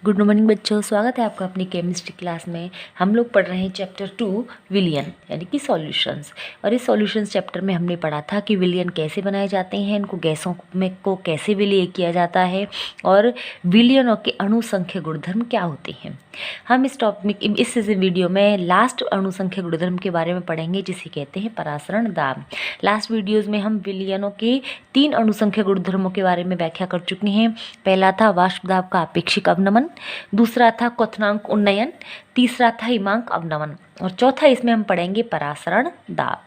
Good morning बच्चों, स्वागत है आपका अपनी केमिस्ट्री क्लास में। हम लोग पढ़ रहे हैं चैप्टर 2 विलियन यानी कि सॉल्यूशंस। और इस सॉल्यूशंस चैप्टर में हमने पढ़ा था कि विलियन कैसे बनाए जाते हैं, इनको गैसों में को कैसे विलय किया जाता है और विलियनों के अणु संख्या गुणधर्म क्या होते हैं। हम इस टॉपिक इस वीडियो में लास्ट अणु संख्या गुणधर्म के बारे में पढ़ेंगे, जिसे कहते हैं परासरण दाब। लास्ट वीडियोज़ में हम विलियनों के 3 अणु संख्या गुणधर्मों के बारे में व्याख्या कर चुके हैं। पहला था वाष्प दाब का अपेक्षिक अवनमन, दूसरा था क्वथनांक उन्नयन, तीसरा था हिमांक अवनमन और चौथा इसमें हम पढ़ेंगे परासरण दाब।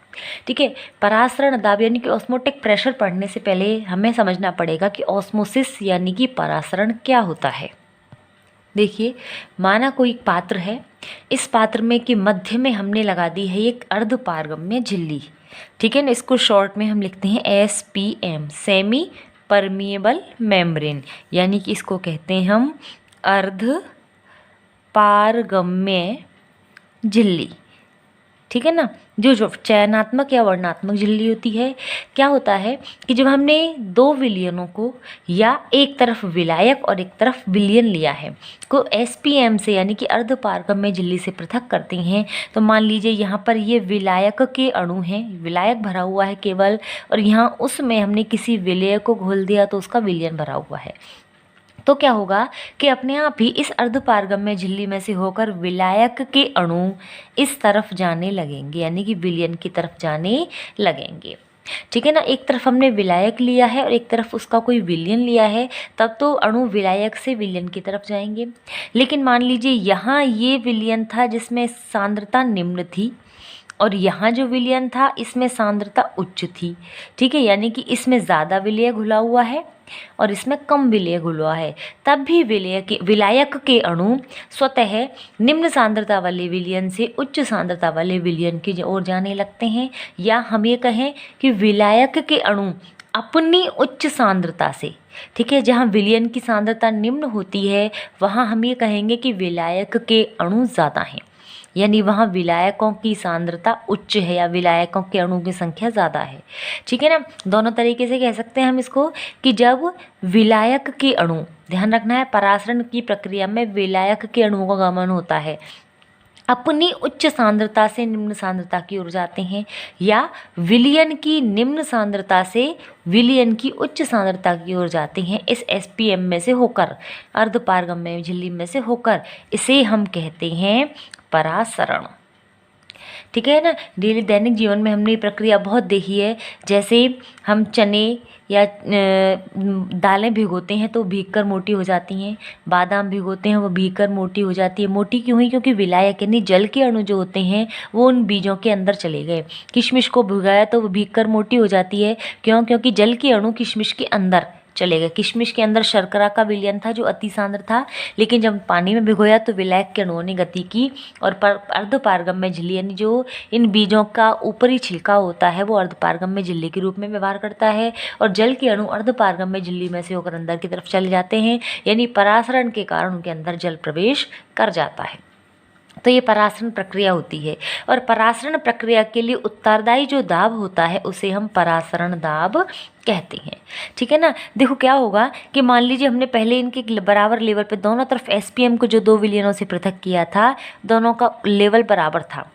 ठीक है, परासरण दाब यानी कि ऑस्मोटिक प्रेशर पढ़ने से पहले हमें समझना पड़ेगा कि ऑस्मोसिस यानी कि परासरण क्या होता है। देखिए, माना कोई पात्र है, इस पात्र में के मध्य में हमने लगा दी है एक अर्धपारगम्य झिल्ली। ठीक है ना, इसको शॉर्ट में हम लिखते हैं SPM, सेमी परमिएबल मेम्ब्रेन, यानी कि इसको कहते हैं हम अर्ध पारगम्य झिल्ली। ठीक है ना, जो चयनात्मक या वर्णात्मक झिल्ली होती है, क्या होता है कि जब हमने 2 विलयनों को या एक तरफ विलायक और एक तरफ विलयन लिया है को SPM से यानी कि अर्ध पारगम्य झिल्ली से पृथक करते हैं, तो मान लीजिए यहाँ पर ये विलायक के अणु हैं, विलायक भरा हुआ है केवल, और यहाँ उसमें हमने किसी विलय को घोल दिया तो उसका विलयन भरा हुआ है। तो क्या होगा कि अपने आप ही इस अर्धपारगम्य झिल्ली में से होकर विलायक के अणु इस तरफ जाने लगेंगे, यानी कि विलयन की तरफ जाने लगेंगे। ठीक है ना, एक तरफ हमने विलायक लिया है और एक तरफ उसका कोई विलयन लिया है, तब तो अणु विलायक से विलयन की तरफ जाएंगे। लेकिन मान लीजिए यहाँ ये विलयन था जिसमें सांद्रता निम्न थी और यहाँ जो विलयन था इसमें सांद्रता उच्च थी। ठीक है, यानी कि इसमें ज़्यादा विलय घुला हुआ है और इसमें कम विलय घुला है, तब भी विलायक के अणु स्वतः निम्न सांद्रता वाले विलयन से उच्च सांद्रता वाले विलयन की ओर जाने लगते हैं। या हम ये कहें कि विलायक के अणु अपनी उच्च सांद्रता से, ठीक है, जहाँ विलयन की सांद्रता निम्न होती है वहाँ हम ये कहेंगे कि विलायक के अणु ज़्यादा हैं, यानी वहाँ विलायकों की सांद्रता उच्च है या विलायकों के अणु की संख्या ज़्यादा है। ठीक है ना, दोनों तरीके से कह सकते हैं हम इसको कि जब विलायक के अणु, ध्यान रखना है परासरण की प्रक्रिया में विलायक के अणुओं का गमन होता है, अपनी उच्च सांद्रता से निम्न सांद्रता की ओर जाते हैं, या विलयन की निम्न सांद्रता से विलयन की उच्च सांद्रता की ओर जाते हैं, इस SPM में से होकर, अर्धपारगम्य झिल्ली में से होकर, इसे हम कहते हैं परासरण। ठीक है ना, डेली दैनिक जीवन में हमने ये प्रक्रिया बहुत देखी है। जैसे हम चने या दालें भिगोते हैं तो भीग कर मोटी हो जाती हैं, बादाम भिगोते हैं वो भीग कर मोटी हो जाती है। मोटी क्यों हुई? क्योंकि विलायक यानी जल के अणु जो होते हैं वो उन बीजों के अंदर चले गए। किशमिश को भिगाया तो वो भीग कर मोटी हो जाती है, क्यों? क्योंकि जल के अणु किशमिश के अंदर चले गए। किशमिश के अंदर शर्करा का विलयन था जो अति सांद्र था, लेकिन जब पानी में भिगोया तो विलायक के अणुओं ने गति की और अर्धपारगम्य झिल्ली यानी जो इन बीजों का ऊपरी छिलका होता है वो अर्धपारगम्य झिल्ली के रूप में व्यवहार करता है और जल के अणु अर्धपारगम्य झिल्ली में से होकर अंदर की तरफ चले जाते हैं, यानी परासरण के कारण उनके अंदर जल प्रवेश कर जाता है। तो ये परासरण प्रक्रिया होती है और परासरण प्रक्रिया के लिए उत्तरदायी जो दाब होता है उसे हम परासरण दाब कहते हैं। ठीक है ना, देखो क्या होगा कि मान लीजिए हमने पहले इनके बराबर लेवल पे दोनों तरफ SPM को जो 2 विलयनों से पृथक किया था, दोनों का लेवल बराबर था।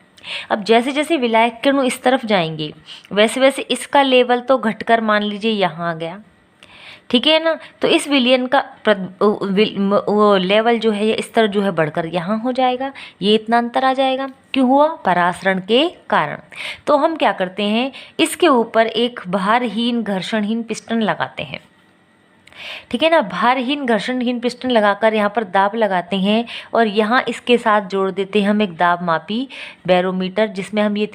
अब जैसे जैसे विलायक के अणु इस तरफ जाएंगे वैसे वैसे इसका लेवल तो घटकर मान लीजिए यहाँ आ गया। ठीक है ना, तो इस विलयन का वो लेवल जो है इस तरह जो है बढ़कर यहाँ हो जाएगा, ये इतना अंतर आ जाएगा। क्यों हुआ? परासरण के कारण। तो हम क्या करते हैं, इसके ऊपर एक भारहीन घर्षणहीन पिस्टन लगाते हैं। ठीक है ना, भारहीन घर्षणहीन पिस्टन लगाकर यहाँ पर दाब लगाते हैं और यहाँ इसके साथ जोड़ देते हैं हम एक दाब मापी बैरोमीटर, जिसमें हम ये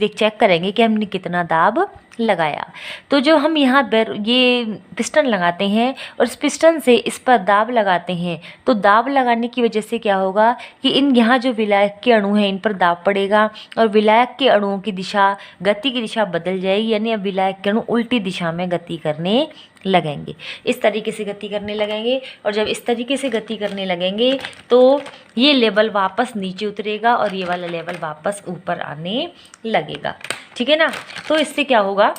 चेक करेंगे कि हमने कितना दाब लगाया। तो जो हम यहाँ ये पिस्टन लगाते हैं और इस पिस्टन से इस पर दाब लगाते हैं, तो दाब लगाने की वजह से क्या होगा कि इन यहाँ जो विलायक के अणु हैं इन पर दाब पड़ेगा और विलायक के अणुओं की दिशा, गति की दिशा बदल जाएगी, यानी अब विलायक के अणु उल्टी दिशा में गति करने लगेंगे, इस तरीके से गति करने लगेंगे। और जब इस तरीके से गति करने लगेंगे तो ये लेवल वापस नीचे उतरेगा और ये वाला लेवल वापस ऊपर आने लगेगा। ठीक है ना, तो इससे क्या होगा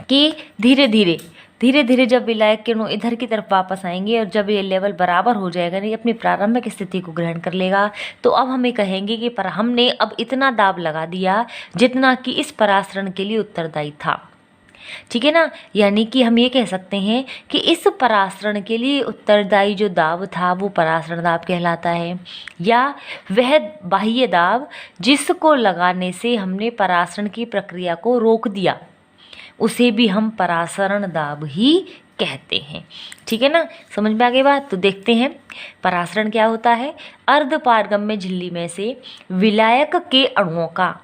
कि धीरे धीरे धीरे धीरे जब विलायक के अणु इधर की तरफ वापस आएंगे और जब ये लेवल बराबर हो जाएगा, नहीं अपनी प्रारंभिक स्थिति को ग्रहण कर लेगा, तो अब हमें कहेंगे कि पर हमने अब इतना दाब लगा दिया जितना कि इस परासरण के लिए उत्तरदायी था। ठीक है ना, यानी कि हम ये कह सकते हैं कि इस परासरण के लिए उत्तरदायी जो दाब था वो परासरण दाब कहलाता है, या वह बाह्य दाब जिसको लगाने से हमने परासरण की प्रक्रिया को रोक दिया उसे भी हम परासरण दाब ही कहते हैं। ठीक है ना, समझ में आ गई बात। तो देखते हैं परासरण क्या होता है। अर्धपारगम्य झिल्ली में से विलायक के अणुओं का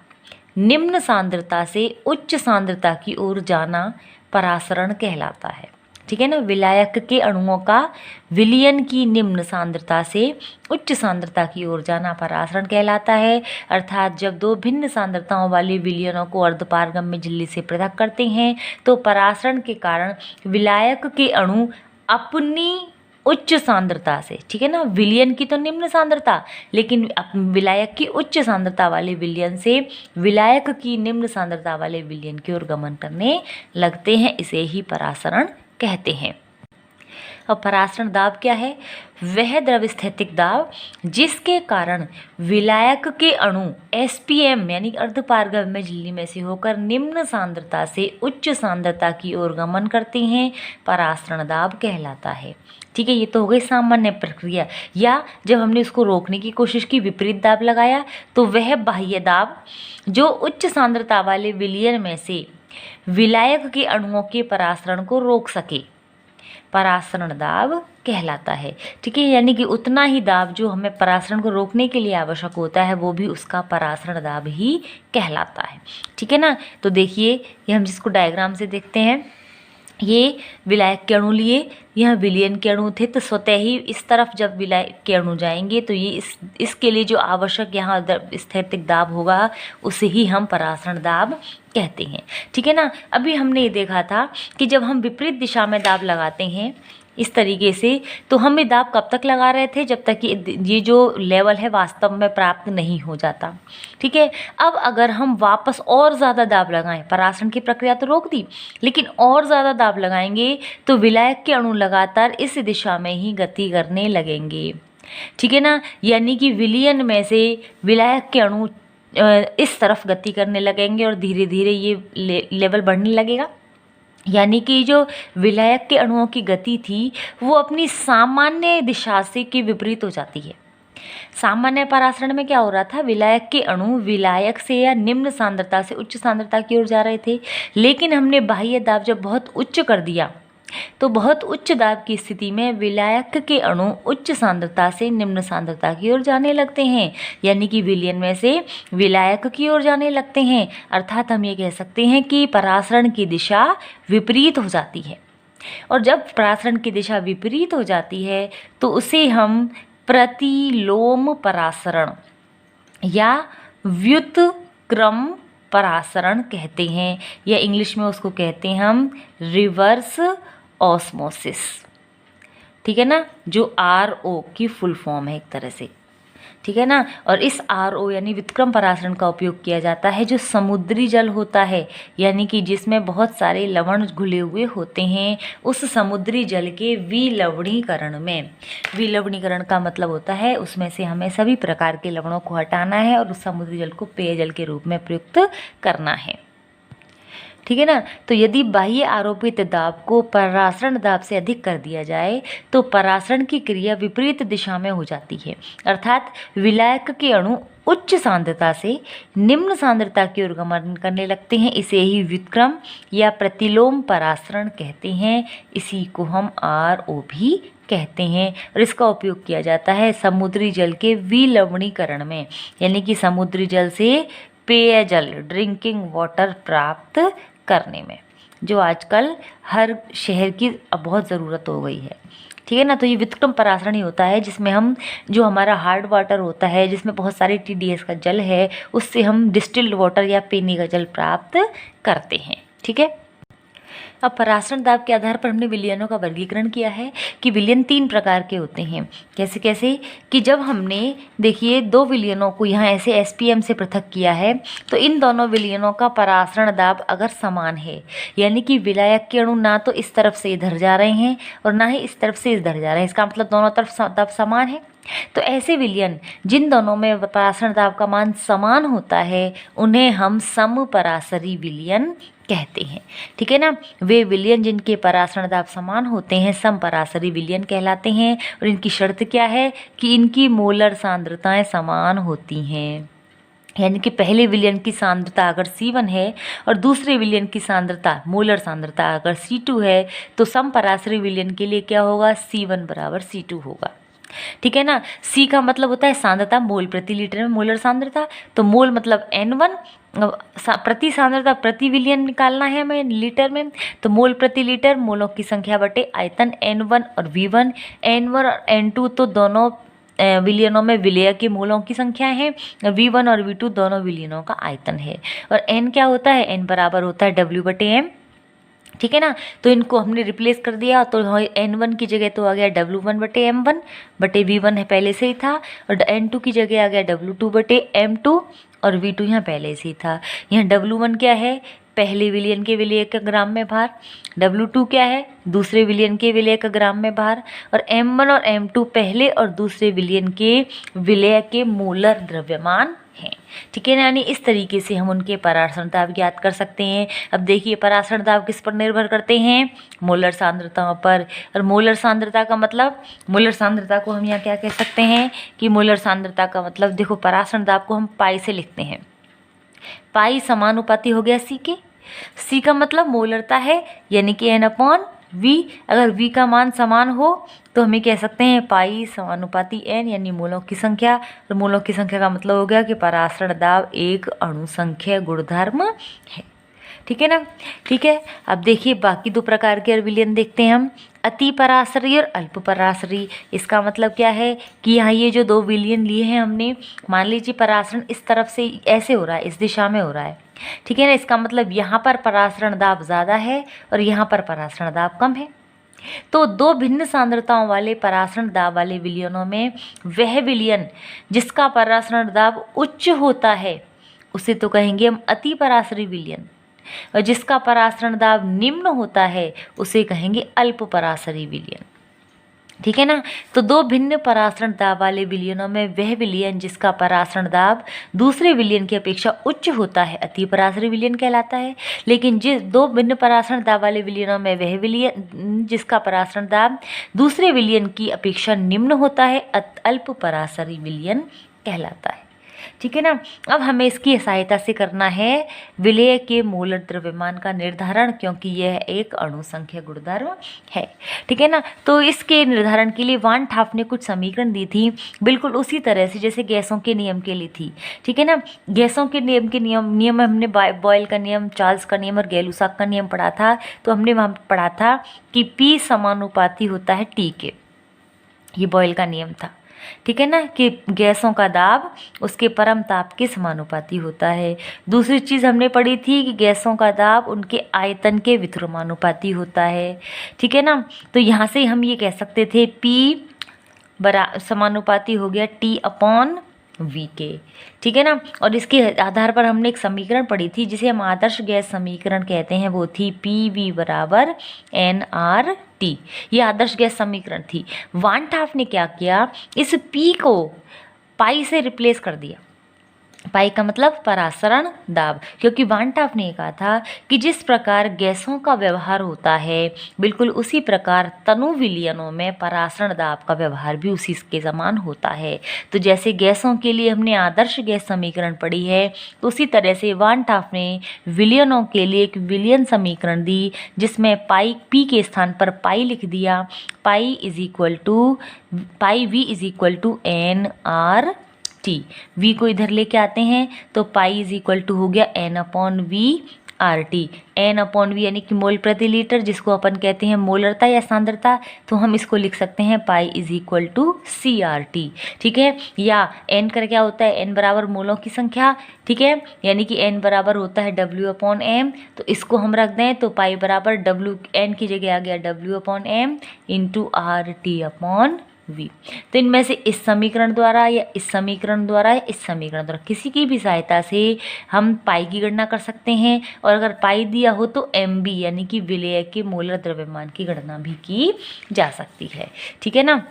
निम्न सांद्रता से उच्च सांद्रता की ओर जाना परासरण कहलाता है। ठीक है ना, विलायक के अणुओं का विलयन की निम्न सांद्रता से उच्च सांद्रता की ओर जाना परासरण कहलाता है। अर्थात जब दो भिन्न सांद्रताओं वाले विलयनों को अर्धपारगम्य झिल्ली से पृथक करते हैं तो परासरण के कारण विलायक के अणु अपनी उच्च सांद्रता से, ठीक है ना, विलयन की तो निम्न सांद्रता, लेकिन विलायक की उच्च सांद्रता वाले विलयन से विलायक की निम्न सांद्रता वाले विलयन की ओर गमन करने लगते हैं। इसे ही परासरण कहते हैं। अब परासरण दाब क्या है? वह द्रवस्थैतिक दाब जिसके कारण विलायक के अणु SPM यानी अर्धपारगम्य झिल्ली में से होकर निम्न सांद्रता से उच्च सांद्रता की ओर गमन करते हैं, परासरण दाब कहलाता है। ठीक है, ये तो हो गई सामान्य प्रक्रिया। या जब हमने उसको रोकने की कोशिश की, विपरीत दाब लगाया, तो वह बाह्य दाब जो उच्च सांद्रता वाले विलयन में से विलायक के अणुओं के परासरण को रोक सके, परासरण दाब कहलाता है। ठीक है, यानी कि उतना ही दाब जो हमें परासरण को रोकने के लिए आवश्यक होता है वो भी उसका परासरण दाब ही कहलाता है। ठीक है ना, तो देखिए ये हम जिसको डायग्राम से देखते हैं, ये विलायक के अणु लिए, यह विलयन के अणु थे, तो स्वतः ही इस तरफ जब विलायक के अणु जाएंगे तो ये इसके लिए जो आवश्यक यहाँ स्थैतिक दाब होगा उसे ही हम परासरण दाब कहते हैं। ठीक है ना, अभी हमने ये देखा था कि जब हम विपरीत दिशा में दाब लगाते हैं इस तरीके से, तो हम ये दाब कब तक लगा रहे थे? जब तक कि ये जो लेवल है वास्तव में प्राप्त नहीं हो जाता। ठीक है, अब अगर हम वापस और ज़्यादा दाब लगाएं, परासरण की प्रक्रिया तो रोक दी, लेकिन और ज़्यादा दाब लगाएंगे तो विलायक के अणु लगातार इस दिशा में ही गति करने लगेंगे। ठीक है ना, यानी कि विलयन में से विलायक के अणु इस तरफ गति करने लगेंगे और धीरे धीरे ये लेवल बढ़ने लगेगा। यानी कि जो विलायक के अणुओं की गति थी वो अपनी सामान्य दिशा से के विपरीत हो जाती है। सामान्य परासरण में क्या हो रहा था? विलायक के अणु विलायक से या निम्न सांद्रता से उच्च सांद्रता की ओर जा रहे थे, लेकिन हमने बाह्य दाब जब बहुत उच्च कर दिया तो बहुत उच्च दाब की स्थिति में विलायक के अणु उच्च सांद्रता से निम्न सांद्रता की ओर जाने लगते हैं, यानी कि विलयन में से विलायक की ओर जाने लगते हैं। अर्थात हम ये कह सकते हैं कि परासरण की दिशा विपरीत हो जाती है, और जब परासरण की दिशा विपरीत हो जाती है तो उसे हम प्रतिलोम परासरण या व्युत्क्रम परासरण कहते हैं, या इंग्लिश में उसको कहते हैं हम रिवर्स ऑस्मोसिस। ठीक है ना, जो RO की फुल फॉर्म है एक तरह से। ठीक है ना, और इस RO यानी व्युत्क्रम परासरण का उपयोग किया जाता है जो समुद्री जल होता है, यानी कि जिसमें बहुत सारे लवण घुले हुए होते हैं, उस समुद्री जल के विलवणीकरण में। विलवणीकरण का मतलब होता है उसमें से हमें सभी प्रकार के लवणों को हटाना है और उस समुद्री जल को पेयजल के रूप में प्रयुक्त करना है। ठीक है ना, तो यदि बाह्य आरोपित दाब को परासरण दाब से अधिक कर दिया जाए तो परासरण की क्रिया विपरीत दिशा में हो जाती है। अर्थात विलायक के अणु उच्च सांद्रता से निम्न सांद्रता की ओर गमन करने लगते हैं। इसे ही व्युत्क्रम या प्रतिलोम परासरण कहते हैं। इसी को हम RO भी कहते हैं, और इसका उपयोग किया जाता है समुद्री जल के विलवणीकरण में, यानी कि समुद्री जल से पेयजल ड्रिंकिंग वाटर प्राप्त करने में, जो आजकल हर शहर की अब बहुत ज़रूरत हो गई है। ठीक है ना, तो ये व्युत्क्रम परासरण ही होता है जिसमें हम जो हमारा हार्ड वाटर होता है, जिसमें बहुत सारे TDS का जल है, उससे हम डिस्टिल्ड वाटर या पीने का जल प्राप्त करते हैं। ठीक है, अब परासरण दाब के आधार पर हमने विलयनों का वर्गीकरण किया है कि विलयन 3 प्रकार के होते हैं। कैसे कैसे कि जब हमने देखिए 2 विलयनों को यहाँ ऐसे एसपीएम से पृथक किया है तो इन दोनों विलयनों का परासरण दाब अगर समान है, यानी कि विलायक के अणु ना तो इस तरफ से इधर जा रहे हैं और ना ही इस तरफ से इधर जा रहे हैं, इसका मतलब दोनों तरफ दाब समान है, तो ऐसे विलयन जिन दोनों में परासरण दाब का मान समान होता है उन्हें हम समपरासरी विलयन कहते हैं। ठीक है ना, वे विलयन जिनके परासरण दाब समान होते हैं समपरासरी विलयन कहलाते हैं। और इनकी शर्त क्या है कि इनकी मोलर सांद्रताएं समान होती हैं, यानी कि पहले विलयन की सांद्रता अगर C1 है और दूसरे विलयन की सांद्रता मोलर सांद्रता अगर C2 है तो समपरासरी विलयन के लिए क्या होगा, C1 बराबर C2 होगा। ठीक है ना, C का मतलब होता है सांद्रता मोल प्रति लीटर में मोलर सांद्रता, तो मोल मतलब N1, प्रति सांद्रता प्रति विलयन निकालना है हमें लीटर में, तो मोल प्रति लीटर मोलों की संख्या बटे आयतन N1 और V1, N1 और N2 तो दोनों विलयनों में विलय के मोलों की संख्या है, V1 और V2 दोनों विलयनों का आयतन है। और N क्या होता है, N बराबर होता है W/M। ठीक है ना, तो इनको हमने रिप्लेस कर दिया तो N1 की जगह तो आ गया W1/M1 बटे V1 है पहले से ही था, और N2 की जगह आ गया W2/M2 और V2 यहाँ पहले से ही था। यहाँ W1 क्या है, पहले विलयन के विलय का ग्राम में भार, W2 क्या है, दूसरे विलयन के विलय का ग्राम में भार, और M1 और M2 पहले और दूसरे विलयन के विलय के मोलर द्रव्यमान हैं। ठीक है ना, यानी इस तरीके से हम उनके परासरण दाब ज्ञात कर सकते हैं। अब देखिए परासरण दाब किस पर निर्भर करते हैं, मोलर सांद्रताओं पर। और मोलर सांद्रता का मतलब, मोलर सांद्रता को हम यहाँ क्या कह सकते हैं कि मोलर सांद्रता का मतलब देखो परासरण दाब को हम पाई से लिखते हैं, पाई समानुपाती हो गया C के। C का मतलब मोलरता है यानी कि N/V। अगर V का मान समान हो तो हमें कह सकते हैं पाई समानुपाती N यानी मोलों की संख्या। और मोलों की संख्या का मतलब हो गया कि परासरण दाब एक अणुसंख्यक गुणधर्म है। ठीक है ना, ठीक है। अब देखिए बाकी 2 प्रकार के विलयन देखते हैं हम, अति परासरी और अल्प परासरी। इसका मतलब क्या है कि यहाँ ये जो 2 विलयन लिए हैं हमने, मान लीजिए परासरण इस तरफ से ऐसे हो रहा है, इस दिशा में हो रहा है। ठीक है ना, इसका मतलब यहाँ पर परासरण दाब ज़्यादा है और यहाँ पर परासरण दाब कम है। तो 2 भिन्न सांद्रताओं वाले परासरण दाब वाले विलयनों में वह विलयन जिसका परासरण दाब उच्च होता है उसे तो कहेंगे हम अति परासरी विलयन, और जिसका परासरण दाब निम्न होता है उसे कहेंगे अल्प परासरी विलयन। ठीक है ना, तो 2 भिन्न परासरण दाब वाले विलयनों में वह विलयन जिसका परासरण दाब दूसरे विलयन की अपेक्षा उच्च होता है अति परासरी विलयन कहलाता है। लेकिन जिस 2 भिन्न परासरण दाब वाले विलयनों में वह विलयन जिसका परासरण दाब दूसरे विलयन की अपेक्षा निम्न होता है अल्प परासरी विलयन कहलाता है। ठीक है ना, अब हमें इसकी सहायता से करना है विलय के मोलर द्रव्यमान का निर्धारण, क्योंकि यह एक अणुसंख्यक गुणधर्म है। ठीक है ना, तो इसके निर्धारण के लिए वान ठाफ ने कुछ समीकरण दी थी, बिल्कुल उसी तरह से जैसे गैसों के नियम के लिए थी। ठीक है ना, गैसों के नियम हमने बॉयल का नियम, चार्ल्स का नियम और गै-लुसाक का नियम पढ़ा था। तो हमने वहाँ पढ़ा था कि P समानुपाती होता है T के, ये बॉयल का नियम था। ठीक है ना, कि गैसों का दाब उसके परम ताप के समानुपाती होता है। दूसरी चीज़ हमने पढ़ी थी कि गैसों का दाब उनके आयतन के विध्रुवानुपाती होता है। ठीक है ना, तो यहाँ से हम ये कह सकते थे P समानुपाती हो गया T/V के। ठीक है ना, और इसके आधार पर हमने एक समीकरण पढ़ी थी जिसे हम आदर्श गैस समीकरण कहते हैं, वो थी PV = nRT। ये आदर्श गैस समीकरण थी। वान ठाफ ने क्या किया, इस P को पाई से रिप्लेस कर दिया। पाई का मतलब परासरण दाब, क्योंकि वान ठाफ ने कहा था कि जिस प्रकार गैसों का व्यवहार होता है बिल्कुल उसी प्रकार तनु विलयनों में परासरण दाब का व्यवहार भी उसी के समान होता है। तो जैसे गैसों के लिए हमने आदर्श गैस समीकरण पढ़ी है, तो उसी तरह से वान ठाफ ने विलयनों के लिए एक विलयन समीकरण दी जिसमें पाई P के स्थान पर पाई लिख दिया। पाई V = nRT। V को इधर लेके आते हैं तो पाई = हो गया N/V RT, N/V यानी कि मोल प्रति लीटर, जिसको अपन कहते हैं मोलरता या सांद्रता, तो हम इसको लिख सकते हैं pi is equal to CRT। ठीक है, या N का क्या होता है, N बराबर मोलों की संख्या। ठीक है, यानी कि N बराबर होता है W/M, तो इसको हम रख दें तो पाई बराबर W, N की जगह आ गया W/M इंटू RT/V। तो इनमें से इस समीकरण द्वारा या इस समीकरण द्वारा या इस समीकरण द्वारा किसी की भी सहायता से हम पाई की गणना कर सकते हैं, और अगर पाई दिया हो तो MB यानी कि विलेय के मोलर द्रव्यमान की गणना भी की जा सकती है। ठीक है ना।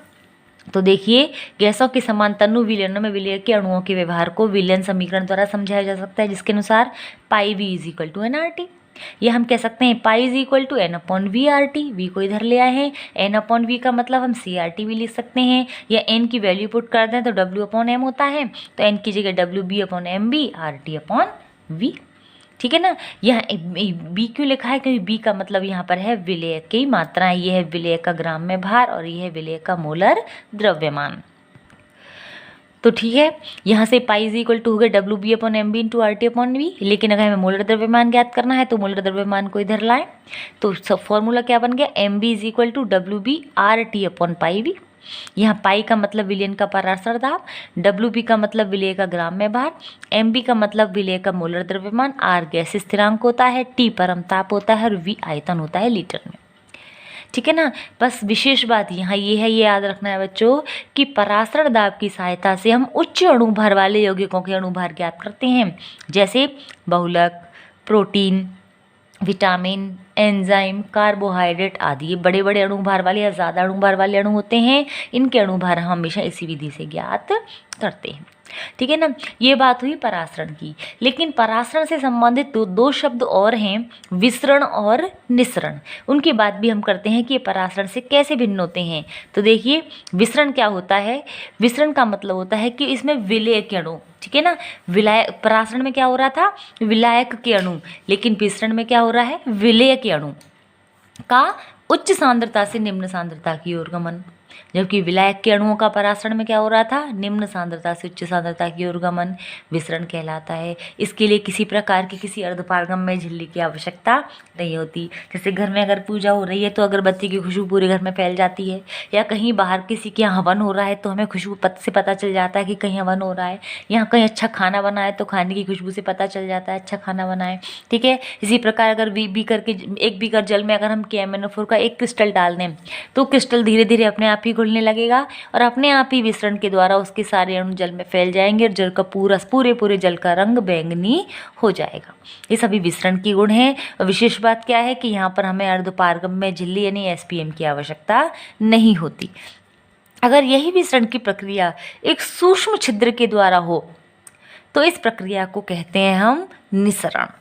तो देखिए, गैसों के समान तनु विलयनों में विलेय के अणुओं के व्यवहार को विलयन समीकरण द्वारा समझाया जा सकता है, जिसके अनुसार pi V is equal to NRT। या हम कह सकते हैं pi is equal to N/V/RT, V को इधर ले आए हैं, N/V का मतलब हम CRT भी लिख सकते हैं, या N की वैल्यू पुट कर दें तो W/M होता है, तो N की जगह WB/MB, RT/V। ठीक है ना। यहाँ B क्यों लिखा है, क्योंकि B का मतलब यहाँ पर है विलेय की मात्रा, ये है विलेय का ग्राम में भार और ये है विलेय का मोलर द्रव्यमान। तो ठीक है, यहाँ से पाई इज इक्वल टू हो गया WB/MB इंटू RT/V, लेकिन अगर हमें मोलर द्रव्यमान ज्ञात करना है तो मोलर द्रव्यमान को इधर लाएं, तो सब फॉर्मूला क्या बन गया, MB is equal to WB RT/πV। यहाँ पाई का मतलब विलयन का पराशर दाब, WB का मतलब विलेय का ग्राम में भार, MB का मतलब विलेय का मोलर द्रव्यमान, R गैस स्थिरांक होता है, T परम ताप होता है और V आयतन होता है लीटर में। ठीक है ना। बस विशेष बात यहाँ ये है, ये याद रखना है बच्चों कि पराशरण दाब की सहायता से हम उच्च अणुभार वाले यौगिकों के अणुभार ज्ञात करते हैं, जैसे बहुलक, प्रोटीन, विटामिन, एंजाइम, कार्बोहाइड्रेट आदि। ये बड़े बड़े अणुभार वाले या ज़्यादा अणुभार वाले अणु होते हैं, इनके अणुभार हम हमेशा इसी विधि से ज्ञात करते हैं। ठीक है ना। ये बात हुई पराशरण की, लेकिन पराशरण से संबंधित दो शब्द और हैं, विसरण और निसरण। उनकी बात भी हम करते हैं कि ये पराशरण से कैसे भिन्न होते हैं। तो देखिए, विसरण क्या होता है, विसरण का मतलब होता है कि इसमें विलेय के अणु, ठीक है ना, पराशरण में क्या हो रहा था, विलायक के अणु, लेकिन विसरण में क्या हो रहा है, विलेय के अणु का उच्च सांद्रता से निम्न सांद्रता की ओर गमन, जबकि विलायक के अणुओं का पराशरण में क्या हो रहा था, निम्न सांद्रता से उच्च सांद्रता की ओर गमन, विसरण कहलाता है। इसके लिए किसी प्रकार की किसी अर्धपारगम्य झिल्ली की आवश्यकता नहीं होती। जैसे घर में अगर पूजा हो रही है तो अगरबत्ती की खुशबू पूरे घर में फैल जाती है, या कहीं बाहर किसी के यहाँ हवन हो रहा है तो हमें खुशबू से पता चल जाता है कि कहीं हवन हो रहा है, यहाँ कहीं अच्छा खाना बना है तो खाने की खुशबू से पता चल जाता है अच्छा खाना बना है। ठीक है, इसी प्रकार अगर एक बीकर जल में अगर हम KMnO4 का एक क्रिस्टल डाल दें तो क्रिस्टल धीरे धीरे अपने आप ही घुलने लगेगा और अपने आप ही विसरण के द्वारा उसके सारे अणु जल में फैल जाएंगे और जल का पूरे जल का रंग बैंगनी हो जाएगा। ये सभी विसरण की गुण हैं। और विशेष बात क्या है कि यहाँ पर हमें अर्धपारगम्य झिल्ली यानी SPM की आवश्यकता नहीं होती। अगर यही विसरण की प्रक्रिया एक सूक्ष्म छिद्र के द्वारा हो तो इस प्रक्रिया को कहते हैं हम निसरण।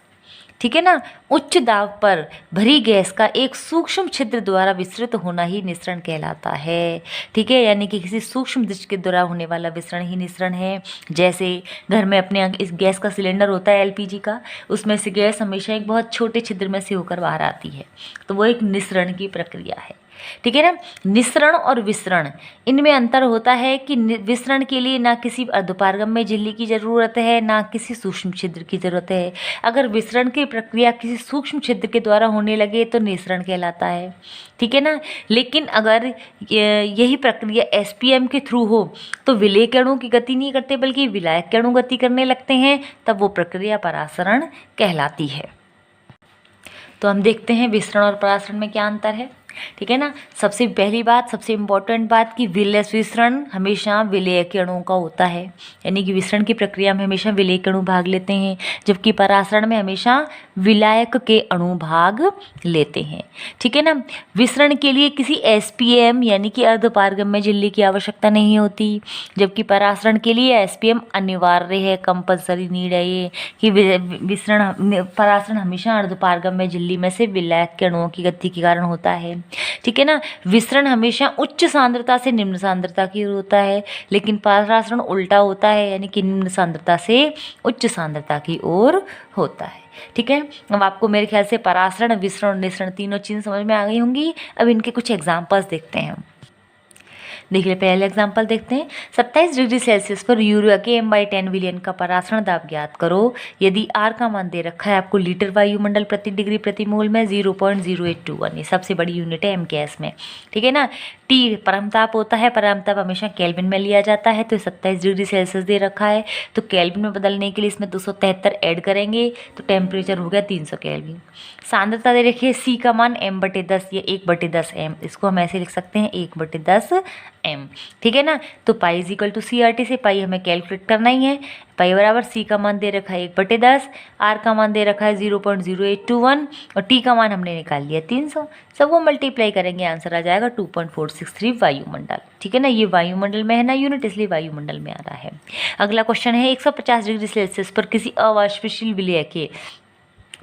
ठीक है ना। उच्च दाब पर भरी गैस का एक सूक्ष्म छिद्र द्वारा विसरित होना ही निसरण कहलाता है। ठीक है, यानी कि किसी सूक्ष्म दृश्य के द्वारा होने वाला विसरण ही निसरण है। जैसे घर में अपने इस गैस का सिलेंडर होता है LPG का, उसमें से गैस हमेशा एक बहुत छोटे छिद्र में से होकर बाहर आती है, तो वो एक निसरण की प्रक्रिया है। ठीक है ना। निसरण और विसरण, इनमें अंतर होता है कि विसरण के लिए ना किसी अर्धपारगम्य झिल्ली की जरूरत है ना किसी सूक्ष्म छिद्र की जरूरत है। अगर विसरण की प्रक्रिया किसी सूक्ष्म छिद्र के द्वारा होने लगे तो निसरण कहलाता है। ठीक है ना। लेकिन अगर यही प्रक्रिया SPM के थ्रू हो तो विलेय के अणु की गति नहीं करते बल्कि विलायक के अणु गति करने लगते हैं, तब वो प्रक्रिया परासरण कहलाती है। तो हम देखते हैं विसरण और परासरण में क्या अंतर है। ठीक है ना। सबसे पहली बात, सबसे इम्पोर्टेंट बात कि विसरण हमेशा विलेय के अणुओं का होता है, यानी कि विसरण की प्रक्रिया में हमेशा विलेय के अणु भाग लेते हैं, जबकि परासरण में हमेशा विलायक के अणु भाग लेते हैं। ठीक है ना। विसरण के लिए किसी SPM यानी कि अर्धपारगम्य झिल्ली की आवश्यकता नहीं होती, जबकि परासरण के लिए SPM अनिवार्य है, कंपल्सरी नीड है ये कि परासरण हमेशा अर्धपारगम्य झिल्ली में से विलायक के अणुओं की गति के कारण होता है। ठीक है ना। विसरण हमेशा उच्च सांद्रता से निम्न सांद्रता की ओर होता है, लेकिन परासरण उल्टा होता है, यानी कि निम्न सांद्रता से उच्च सांद्रता की ओर होता है। ठीक है। अब आपको मेरे ख्याल से परासरण, विसरण और निसरण तीनों चीज़ें समझ में आ गई होंगी। अब इनके कुछ एग्जाम्पल्स देखते हैं। देखिए पहले एग्जांपल देखते हैं। 27 डिग्री सेल्सियस पर यूरिया के m/10 विलयन का परासरण दाब ज्ञात करो। यदि R का मान दे रखा है आपको लीटर वायुमंडल प्रति डिग्री प्रति मोल में 0.0821, ये सबसे बड़ी यूनिट है MKS में, ठीक है ना। T परमताप होता है, परमताप हमेशा केल्विन में लिया जाता है, तो 27 डिग्री सेल्सियस दे रखा है, तो केल्विन में बदलने के लिए इसमें 273 ऐड करेंगे तो टेम्परेचर हो गया 300 केल्विन। सांद्रता दे रखी है C का मान m/10 या 1/10 m, इसको हम ऐसे लिख सकते हैं 1/10 m, ठीक है ना। तो pi is equal to CRT से पाई हमें कैलकुलेट करना ही है। पाई बराबर C का मान दे रखा है 1/10, R का मान दे रखा है 0.0821 और T का मान हमने निकाल लिया 300। सबको मल्टीप्लाई करेंगे आंसर आ जाएगा 2.463 वायुमंडल, ठीक है ना। ये वायुमंडल में है ना यूनिट, इसलिए वायुमंडल में आ रहा है। अगला क्वेश्चन है 150 डिग्री सेल्सियस पर किसी अवाष्पशील विलय के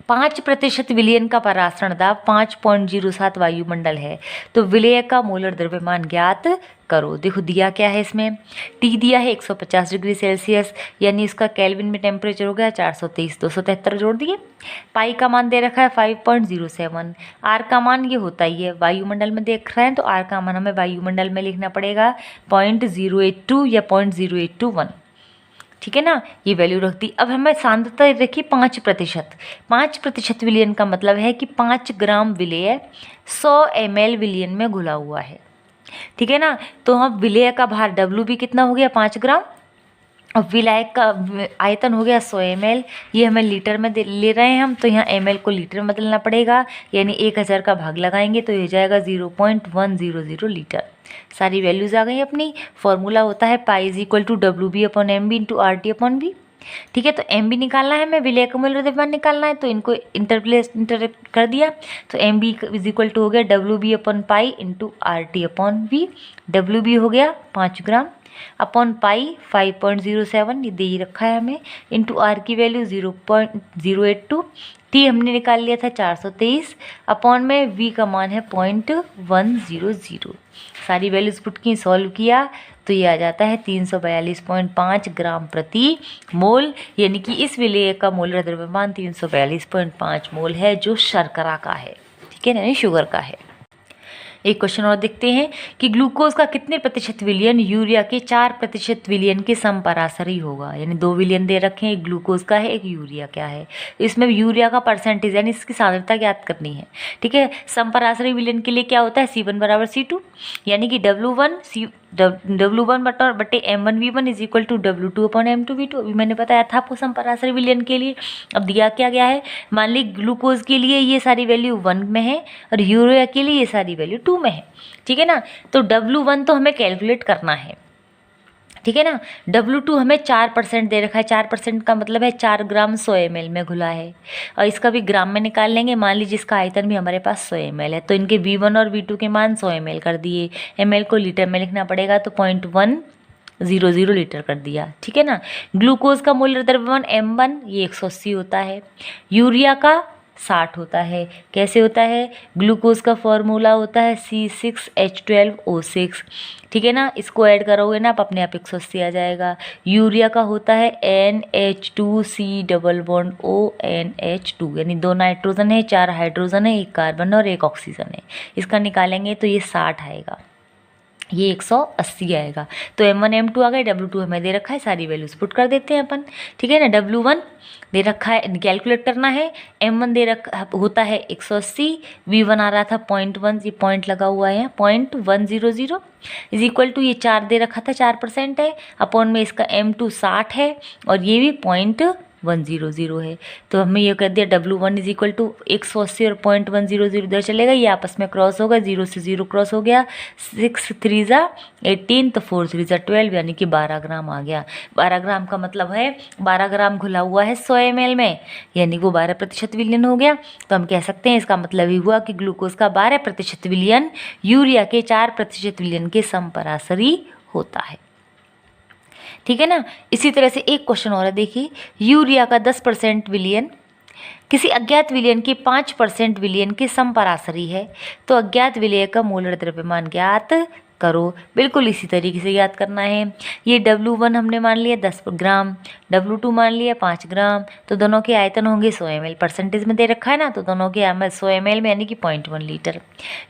5% विलयन का परासरण दाब 5.07 वायुमंडल है, तो विलय का मोलर द्रव्यमान ज्ञात करो। देखो दिया क्या है इसमें, टी दिया है 150 डिग्री सेल्सियस, यानी इसका केल्विन में टेम्परेचर हो गया 423, 273 जोड़ दिए। पाई का मान दे रखा है 5.07, आर का मान ये होता ही है वायुमंडल में देख रहे हैं, तो आर का मान हमें वायुमंडल में लिखना पड़ेगा 0.082 या 0.081, ठीक है ना। ये वैल्यू रख दी। अब हमें सांद्रता रखी 5%। 5% विलयन का मतलब है कि 5 ग्राम विलय 100 ml विलयन में घुला हुआ है, ठीक है ना। तो हम विलय का भार WB कितना हो गया 5 ग्राम, और विलायक का आयतन हो गया 100 ml, ये हमें लीटर में ले रहे हैं हम, तो यहाँ ml को लीटर में बदलना पड़ेगा, यानी 1000 का भाग लगाएंगे तो ये जाएगा 0.100 लीटर। सारी वैल्यूज आ गई अपनी। फॉर्मूला होता है pi is equal to WB/MB into RT/V, ठीक है। तो MB निकालना है, हमें विलय का मोलर द्रव्यमान निकालना है, तो इनको इंटर कर दिया, तो MB इज इक्वल टू हो गया WB/पाई इंटू RT/V। WB हो गया 5 ग्राम अपॉन पाई 5.07, ये दे ही रखा है हमें, इंटू आर की वैल्यू 0.082, टी हमने निकाल लिया था 423, अपॉन में वी का मान है 0.100। सारी वैल्यूज पुट की, सॉल्व किया तो ये आ जाता है 342.5 ग्राम प्रति मोल, यानी कि इस विलय का मोलर द्रव्यमान 342.5 मोल है, जो शर्करा का है, ठीक है ना, यानी शुगर का है। एक क्वेश्चन और देखते हैं कि ग्लूकोज का कितने प्रतिशत विलयन यूरिया के 4% विलयन के समपरासरी होगा। यानी 2 विलयन दे रखे हैं, एक ग्लूकोज का है, एक यूरिया क्या है। इसमें यूरिया का परसेंटेज यानी इसकी सांद्रता ज्ञात करनी है, ठीक है। समपरासरी विलयन के लिए क्या होता है C1 बराबर C2, यानी कि W1/M1V1 is equal to W2/M2V2। अभी मैंने बताया था आपको समपरासरी विलयन के लिए। अब दिया क्या गया है, मान ली ग्लूकोज के लिए ये सारी वैल्यू 1 में है और यूरिया के लिए ये सारी वैल्यू 2 में है, ठीक है ना। तो W1 तो हमें कैलकुलेट करना है, ठीक है ना। W2 हमें 4% दे रखा है, 4% का मतलब है 4 ग्राम 100 ml में घुला है, और इसका भी ग्राम में निकाल लेंगे। मान लीजिए इसका आयतन भी हमारे पास 100 ml है, तो इनके V1 और V2 के मान 100 ml कर दिए, ml को लीटर में लिखना पड़ेगा, तो 0.100 लीटर कर दिया, ठीक है ना। ग्लूकोज का मोलर द्रव्यमान M1 ये 180 होता है, यूरिया का 60 होता है। कैसे होता है, ग्लूकोज का फॉर्मूला होता है C6H12O6, ठीक है ना। इसको ऐड करोगे ना आप अपने आप 180 आ जाएगा। यूरिया का होता है NH2C+ONH2, यानी 2 नाइट्रोजन है, 4 हाइड्रोजन है, 1 कार्बन और 1 ऑक्सीजन है। इसका निकालेंगे तो ये 60 आएगा, ये 180 आएगा। तो M1 M2 आ गए, W2 हमें दे रखा है, सारी वैल्यूज पुट कर देते हैं अपन, ठीक है ना। W1 दे रखा है, कैलकुलेट करना है। M1 दे रखा होता है 180, V1 आ रहा था 0.1, ये पॉइंट लगा हुआ है 0.100 इज इक्वल टू, ये 4 दे रखा था 4% है, अपॉन में इसका M2 60 है और ये भी 0.100 है। तो हमें ये कर दिया W1 इज इक्वल टू 180 और 0.100 इधर चलेगा, ये आपस में क्रॉस होगा, 0 से 0 क्रॉस हो गया, 6 3 ज़ा 18 तो 4 3 ज़ा 12, यानी कि 12 ग्राम आ गया। 12 ग्राम का मतलब है 12 ग्राम घुला हुआ है 100 ml में, यानी वो 12% विलयन हो गया। तो हम कह सकते हैं इसका मतलब ही हुआ कि ग्लूकोज का 12% विलयन यूरिया के 4% विलयन के समपरासरी होता है, ठीक है ना। इसी तरह से एक क्वेश्चन और है, देखिए यूरिया का 10% विलयन किसी अज्ञात विलयन के 5% विलयन के समपरासरी है, तो अज्ञात विलय का मोलर द्रव्यमान ज्ञात करो। बिल्कुल इसी तरीके से याद करना है। ये W1 हमने मान लिया 10 ग्राम, W2 मान लिया 5 ग्राम, तो दोनों के आयतन होंगे 100 ml, परसेंटेज में दे रखा है ना, तो दोनों के 100 ml में यानी कि 0.1 लीटर।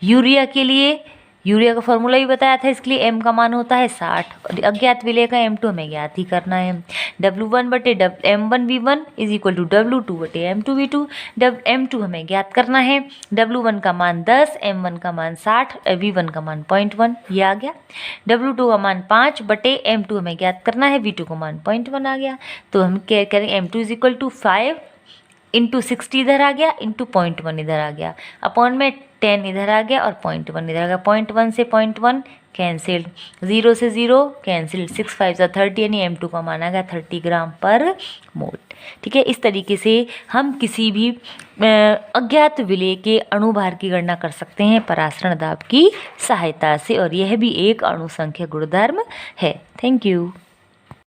यूरिया के लिए यूरिया का फॉर्मूला भी बताया था, इसके लिए m का मान होता है 60 और अज्ञात विलेय का m2 हमें ज्ञात ही करना है। W1 बटे M1V1 is equal to W2 बटे M2V2। M2 हमें ज्ञात करना है, W1 का मान 10, M1 का मान 60, V1 का मान 0.1, ये आ गया। W2 का मान 5 बटे M2 हमें ज्ञात करना है, V2 का मान 0.1 आ गया। तो हम क्या करें, M2 is equal to 5 into 60 इधर आ गया, इंटू 0.1 इधर आ गया, अपॉन में 10 इधर आ गया और 0.1 इधर आ गया। 0.1 से 0.1 कैंसिल्ड, 0 से 0 कैंसिल्ड, 6 5 30 यानी M2 का मान आ गया 30 ग्राम पर मोल। ठीक है, इस तरीके से हम किसी भी अज्ञात विलेय के अणुभार की गणना कर सकते हैं परासरण दाब की सहायता से, और यह भी एक अणुसंख्या गुणधर्म है। Thank you.